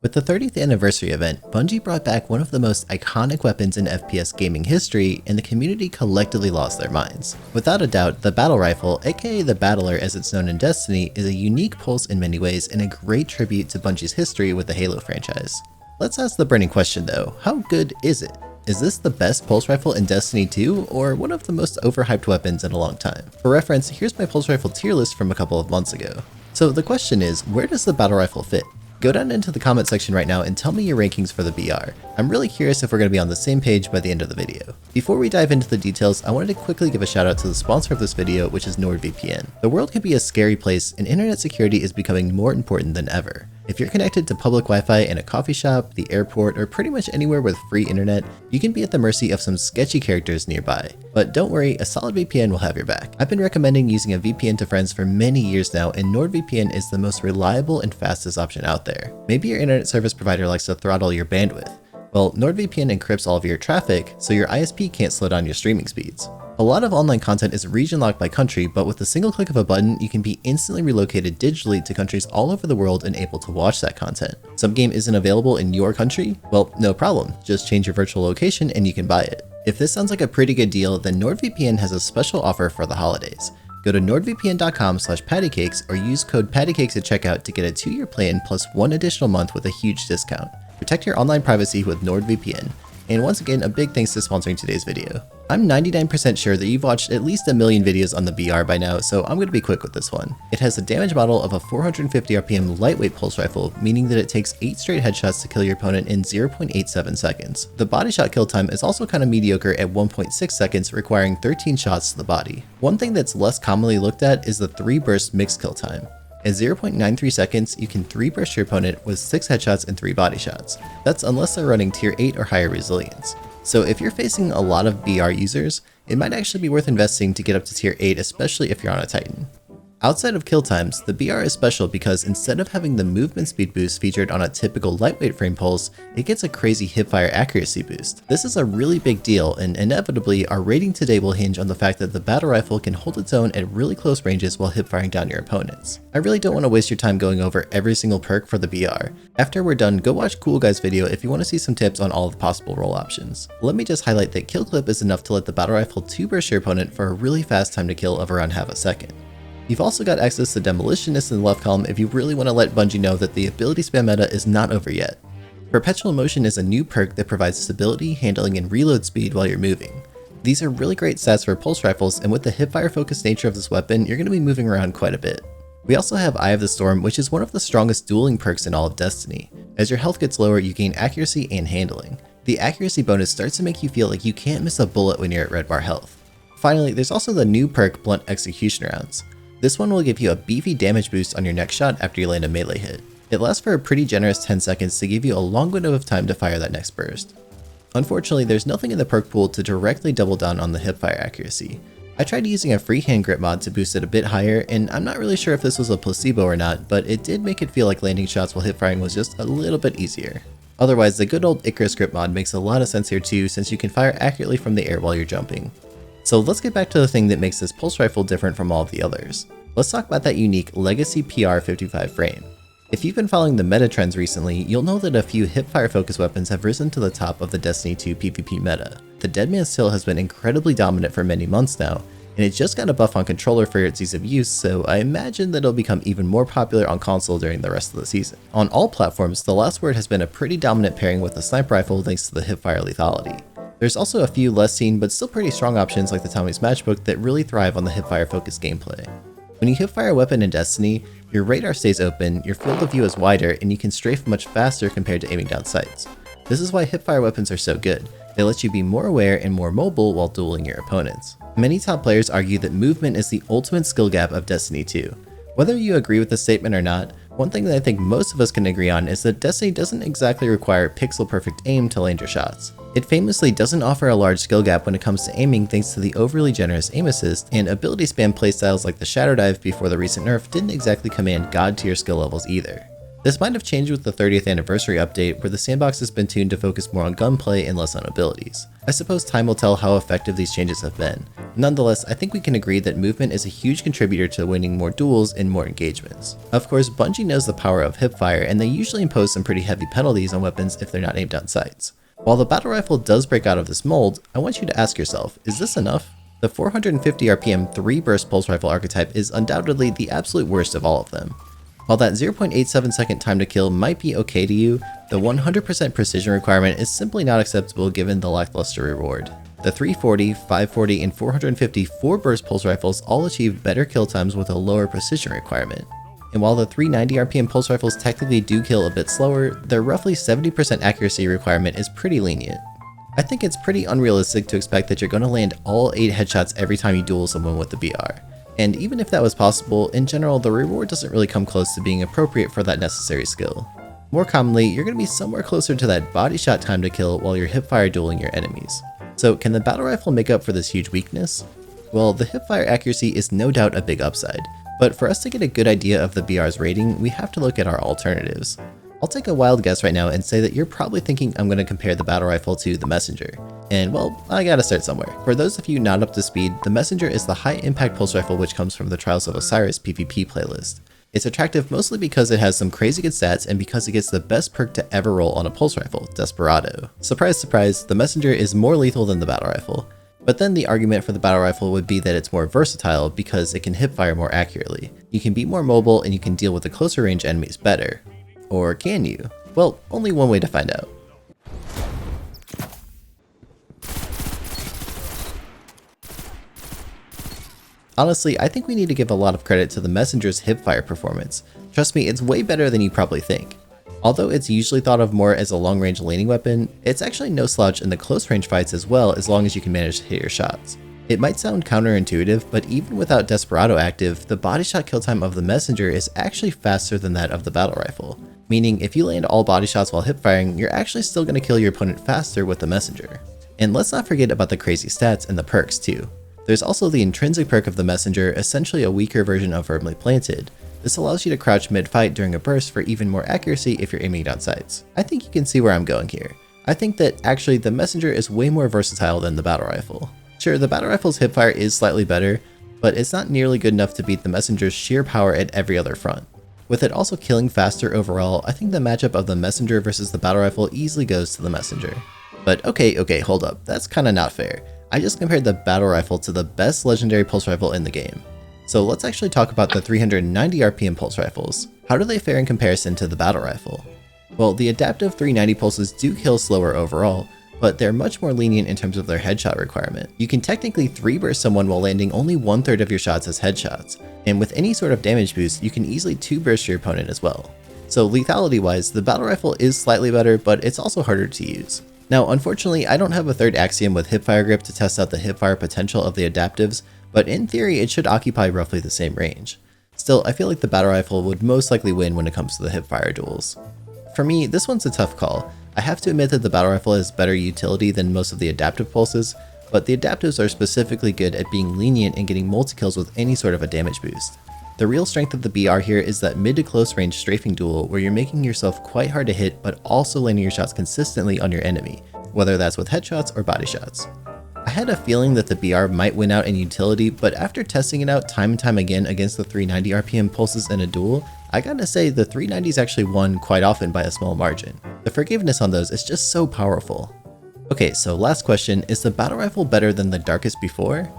With the 30th anniversary event, Bungie brought back one of the most iconic weapons in FPS gaming history, and the community collectively lost their minds. Without a doubt, the battle rifle, aka the Battler as it's known in Destiny, is a unique pulse in many ways and a great tribute to Bungie's history with the Halo franchise. Let's ask the burning question though, how good is it? Is this the best pulse rifle in Destiny 2, or one of the most overhyped weapons in a long time? For reference, here's my pulse rifle tier list from a couple of months ago. So the question is, where does the battle rifle fit? Go down into the comment section right now and tell me your rankings for the BR. I'm really curious if we're going to be on the same page by the end of the video. Before we dive into the details, I wanted to quickly give a shout out to the sponsor of this video, which is NordVPN. The world can be a scary place, and internet security is becoming more important than ever. If you're connected to public Wi-Fi in a coffee shop, the airport, or pretty much anywhere with free internet, you can be at the mercy of some sketchy characters nearby. But don't worry, a solid VPN will have your back. I've been recommending using a VPN to friends for many years now, and NordVPN is the most reliable and fastest option out there. Maybe your internet service provider likes to throttle your bandwidth. Well, NordVPN encrypts all of your traffic, so your ISP can't slow down your streaming speeds. A lot of online content is region locked by country, but with a single click of a button, you can be instantly relocated digitally to countries all over the world and able to watch that content. Some game isn't available in your country? Well, no problem. Just change your virtual location and you can buy it. If this sounds like a pretty good deal, then NordVPN has a special offer for the holidays. Go to nordvpn.com/pattycakes or use code pattycakes at checkout to get a 2-year plan plus 1 additional month with a huge discount. Protect your online privacy with NordVPN. And once again, a big thanks to sponsoring today's video. I'm 99% sure that you've watched at least a million videos on the BR by now, so I'm going to be quick with this one. It has a damage model of a 450 RPM lightweight pulse rifle, meaning that it takes 8 straight headshots to kill your opponent in 0.87 seconds. The body shot kill time is also kind of mediocre at 1.6 seconds, requiring 13 shots to the body. One thing that's less commonly looked at is the 3 burst mixed kill time. At 0.93 seconds, you can 3 burst your opponent with 6 headshots and 3 body shots. That's unless they're running tier 8 or higher resilience. So if you're facing a lot of BR users, it might actually be worth investing to get up to tier 8, especially if you're on a Titan. Outside of kill times, the BR is special because instead of having the movement speed boost featured on a typical lightweight frame pulse, it gets a crazy hipfire accuracy boost. This is a really big deal, and inevitably our rating today will hinge on the fact that the battle rifle can hold its own at really close ranges while hipfiring down your opponents. I really don't want to waste your time going over every single perk for the BR. After we're done, go watch Cool Guy's video if you want to see some tips on all of the possible roll options. Let me just highlight that kill clip is enough to let the battle rifle 2 burst your opponent for a really fast time to kill of around half a second. You've also got access to Demolitionist in the left column if you really want to let Bungie know that the ability spam meta is not over yet. Perpetual Motion is a new perk that provides stability, handling, and reload speed while you're moving. These are really great stats for pulse rifles, and with the hipfire focused nature of this weapon, you're going to be moving around quite a bit. We also have Eye of the Storm, which is one of the strongest dueling perks in all of Destiny. As your health gets lower, you gain accuracy and handling. The accuracy bonus starts to make you feel like you can't miss a bullet when you're at red bar health. Finally, there's also the new perk Blunt Execution Rounds. This one will give you a beefy damage boost on your next shot after you land a melee hit. It lasts for a pretty generous 10 seconds to give you a long window of time to fire that next burst. Unfortunately, there's nothing in the perk pool to directly double down on the hipfire accuracy. I tried using a free hand grip mod to boost it a bit higher, and I'm not really sure if this was a placebo or not, but it did make it feel like landing shots while hipfiring was just a little bit easier. Otherwise, the good old Icarus grip mod makes a lot of sense here too, since you can fire accurately from the air while you're jumping. So let's get back to the thing that makes this pulse rifle different from all of the others. Let's talk about that unique Legacy PR55 frame. If you've been following the meta trends recently, you'll know that a few hipfire focused weapons have risen to the top of the Destiny 2 PvP meta. The Deadman's Tail has been incredibly dominant for many months now, and it just got a buff on controller for its ease of use, so I imagine that it'll become even more popular on console during the rest of the season. On all platforms, the Last Word has been a pretty dominant pairing with the sniper rifle thanks to the hipfire lethality. There's also a few less seen but still pretty strong options like the Tommy's Matchbook that really thrive on the hipfire focused gameplay. When you hipfire a weapon in Destiny, your radar stays open, your field of view is wider, and you can strafe much faster compared to aiming down sights. This is why hipfire weapons are so good. They let you be more aware and more mobile while dueling your opponents. Many top players argue that movement is the ultimate skill gap of Destiny 2. Whether you agree with this statement or not, one thing that I think most of us can agree on is that Destiny doesn't exactly require pixel perfect aim to land your shots. It famously doesn't offer a large skill gap when it comes to aiming thanks to the overly generous aim assist, and ability spam playstyles like the Shadow Dive before the recent nerf didn't exactly command god tier skill levels either. This might have changed with the 30th anniversary update, where the sandbox has been tuned to focus more on gunplay and less on abilities. I suppose time will tell how effective these changes have been. Nonetheless, I think we can agree that movement is a huge contributor to winning more duels and more engagements. Of course, Bungie knows the power of hipfire, and they usually impose some pretty heavy penalties on weapons if they're not aimed on sights. While the battle rifle does break out of this mold, I want you to ask yourself, is this enough? The 450 RPM 3-burst pulse rifle archetype is undoubtedly the absolute worst of all of them. While that 0.87 second time to kill might be okay to you, the 100% precision requirement is simply not acceptable given the lackluster reward. The 340, 540, and 450 4-burst pulse rifles all achieve better kill times with a lower precision requirement. And while the 390 RPM pulse rifles technically do kill a bit slower, their roughly 70% accuracy requirement is pretty lenient. I think it's pretty unrealistic to expect that you're going to land all 8 headshots every time you duel someone with the BR. And even if that was possible, in general the reward doesn't really come close to being appropriate for that necessary skill. More commonly, you're going to be somewhere closer to that body shot time to kill while you're hipfire dueling your enemies. So can the battle rifle make up for this huge weakness? Well, the hipfire accuracy is no doubt a big upside, but for us to get a good idea of the BR's rating, we have to look at our alternatives. I'll take a wild guess right now and say that you're probably thinking I'm going to compare the battle rifle to the Messenger. And well, I gotta start somewhere. For those of you not up to speed, the Messenger is the high impact pulse rifle which comes from the Trials of Osiris PvP playlist. It's attractive mostly because it has some crazy good stats and because it gets the best perk to ever roll on a pulse rifle, Desperado. Surprise surprise, the Messenger is more lethal than the battle rifle. But then the argument for the battle rifle would be that it's more versatile because it can hipfire more accurately. You can be more mobile and you can deal with the closer range enemies better. Or can you? Well, only one way to find out. Honestly, I think we need to give a lot of credit to the Messenger's hipfire performance. Trust me, it's way better than you probably think. Although it's usually thought of more as a long-range laning weapon, it's actually no slouch in the close-range fights as well as long as you can manage to hit your shots. It might sound counterintuitive, but even without Desperado active, the body shot kill time of the Messenger is actually faster than that of the battle rifle. Meaning, if you land all body shots while hipfiring, you're actually still going to kill your opponent faster with the Messenger. And let's not forget about the crazy stats and the perks too. There's also the intrinsic perk of the Messenger, essentially a weaker version of Firmly Planted. This allows you to crouch mid-fight during a burst for even more accuracy if you're aiming down sights. I think you can see where I'm going here. I think that actually the Messenger is way more versatile than the battle rifle. Sure, the battle rifle's hipfire is slightly better, but it's not nearly good enough to beat the Messenger's sheer power at every other front. With it also killing faster overall, I think the matchup of the Messenger versus the battle rifle easily goes to the Messenger. But okay, hold up, that's kinda not fair. I just compared the battle rifle to the best legendary pulse rifle in the game. So let's actually talk about the 390 RPM pulse rifles. How do they fare in comparison to the battle rifle? Well, the adaptive 390 pulses do kill slower overall, but they're much more lenient in terms of their headshot requirement. You can technically 3-burst someone while landing only 1/3 of your shots as headshots, and with any sort of damage boost, you can easily 2-burst your opponent as well. So lethality wise, the battle rifle is slightly better, but it's also harder to use. Now unfortunately, I don't have a third axiom with hipfire grip to test out the hipfire potential of the adaptives, but in theory it should occupy roughly the same range. Still, I feel like the battle rifle would most likely win when it comes to the hipfire duels. For me, this one's a tough call. I have to admit that the battle rifle has better utility than most of the adaptive pulses, but the adaptives are specifically good at being lenient and getting multi-kills with any sort of a damage boost. The real strength of the BR here is that mid to close range strafing duel where you're making yourself quite hard to hit but also landing your shots consistently on your enemy, whether that's with headshots or body shots. I had a feeling that the BR might win out in utility, but after testing it out time and time again against the 390 RPM pulses in a duel, I gotta say the 390s actually won quite often by a small margin. The forgiveness on those is just so powerful. Okay, so last question, is the battle rifle better than the Darkest Before?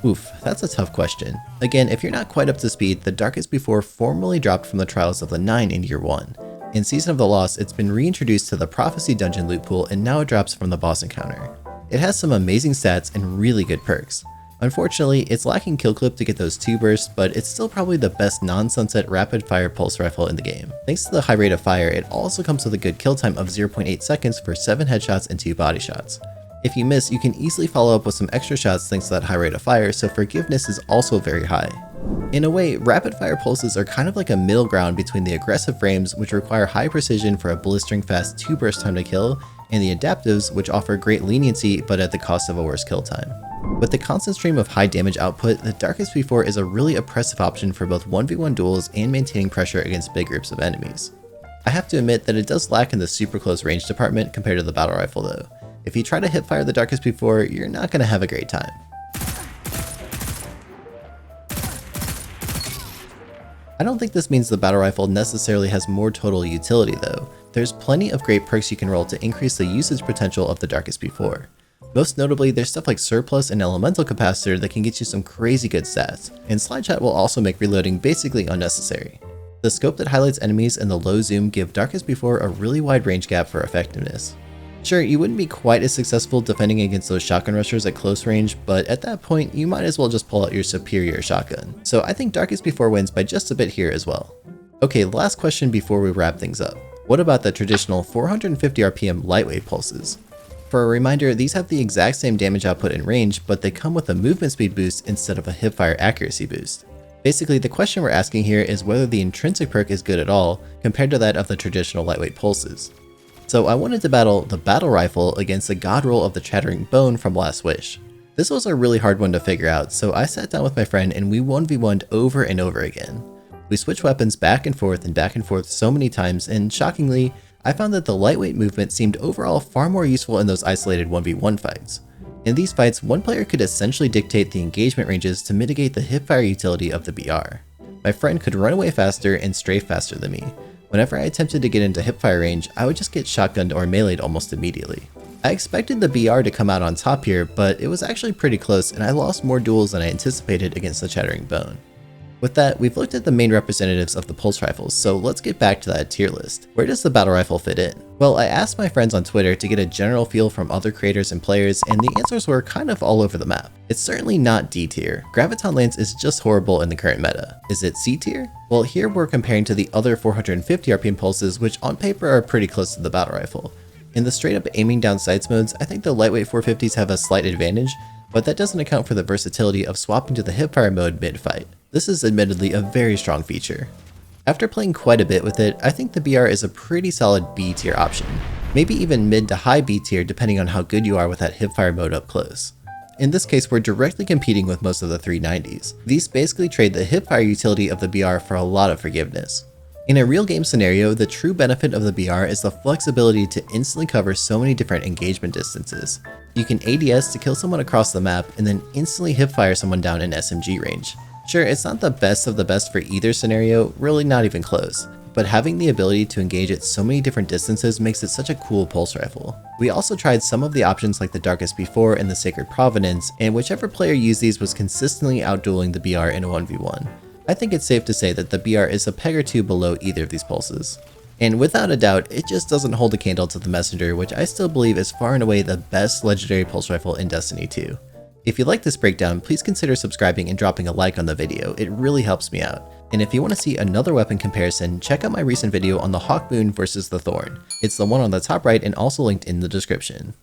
Oof, that's a tough question. Again, if you're not quite up to speed, the Darkest Before formally dropped from the Trials of the 9 in Year 1. In Season of the Lost, it's been reintroduced to the Prophecy dungeon loot pool and now it drops from the boss encounter. It has some amazing stats and really good perks. Unfortunately, it's lacking kill clip to get those 2 bursts, but it's still probably the best non-sunset rapid fire pulse rifle in the game. Thanks to the high rate of fire, it also comes with a good kill time of 0.8 seconds for 7 headshots and 2 body shots. If you miss, you can easily follow up with some extra shots thanks to that high rate of fire, so forgiveness is also very high. In a way, rapid fire pulses are kind of like a middle ground between the aggressive frames, which require high precision for a blistering fast 2 burst time to kill, and the adaptives, which offer great leniency but at the cost of a worse kill time. With the constant stream of high damage output, the Darkest Before is a really oppressive option for both 1v1 duels and maintaining pressure against big groups of enemies. I have to admit that it does lack in the super close range department compared to the battle rifle though. If you try to hipfire the Darkest Before, you're not going to have a great time. I don't think this means the battle rifle necessarily has more total utility though. There's plenty of great perks you can roll to increase the usage potential of the Darkest Before. Most notably, there's stuff like Surplus and Elemental Capacitor that can get you some crazy good stats, and Slide Shot will also make reloading basically unnecessary. The scope that highlights enemies and the low zoom give Darkest Before a really wide range gap for effectiveness. Sure, you wouldn't be quite as successful defending against those shotgun rushers at close range, but at that point, you might as well just pull out your superior shotgun. So I think Darkest Before wins by just a bit here as well. Okay, last question before we wrap things up. What about the traditional 450 RPM lightweight pulses? For a reminder, these have the exact same damage output and range, but they come with a movement speed boost instead of a hipfire accuracy boost. Basically, the question we're asking here is whether the intrinsic perk is good at all compared to that of the traditional lightweight pulses. So I wanted to battle the battle rifle against the god roll of the Chattering Bone from Last Wish. This was a really hard one to figure out, so I sat down with my friend and we 1v1'd over and over again. We switched weapons back and forth so many times, and shockingly, I found that the lightweight movement seemed overall far more useful in those isolated 1v1 fights. In these fights, one player could essentially dictate the engagement ranges to mitigate the hipfire utility of the BR. My friend could run away faster and strafe faster than me. Whenever I attempted to get into hipfire range, I would just get shotgunned or meleeed almost immediately. I expected the BR to come out on top here, but it was actually pretty close and I lost more duels than I anticipated against the Chattering Bone. With that, we've looked at the main representatives of the pulse rifles, so let's get back to that tier list. Where does the battle rifle fit in? Well, I asked my friends on Twitter to get a general feel from other creators and players, and the answers were kind of all over the map. It's certainly not D tier. Graviton Lance is just horrible in the current meta. Is it C tier? Well, here we're comparing to the other 450 RPM pulses, which on paper are pretty close to the battle rifle. In the straight up aiming down sights modes, I think the lightweight 450s have a slight advantage, but that doesn't account for the versatility of swapping to the hipfire mode mid-fight. This is admittedly a very strong feature. After playing quite a bit with it, I think the BR is a pretty solid B tier option, maybe even mid to high B tier depending on how good you are with that hipfire mode up close. In this case, we're directly competing with most of the 390s. These basically trade the hipfire utility of the BR for a lot of forgiveness. In a real game scenario, the true benefit of the BR is the flexibility to instantly cover so many different engagement distances. You can ADS to kill someone across the map and then instantly hipfire someone down in SMG range. Sure, it's not the best of the best for either scenario, really not even close, but having the ability to engage at so many different distances makes it such a cool pulse rifle. We also tried some of the options like the Darkest Before and the Sacred Provenance, and whichever player used these was consistently outdueling the BR in a 1v1. I think it's safe to say that the BR is a peg or two below either of these pulses. And without a doubt, it just doesn't hold a candle to the Messenger, which I still believe is far and away the best legendary pulse rifle in Destiny 2. If you like this breakdown, please consider subscribing and dropping a like on the video, it really helps me out. And if you want to see another weapon comparison, check out my recent video on the Hawkmoon versus the Thorn. It's the one on the top right and also linked in the description.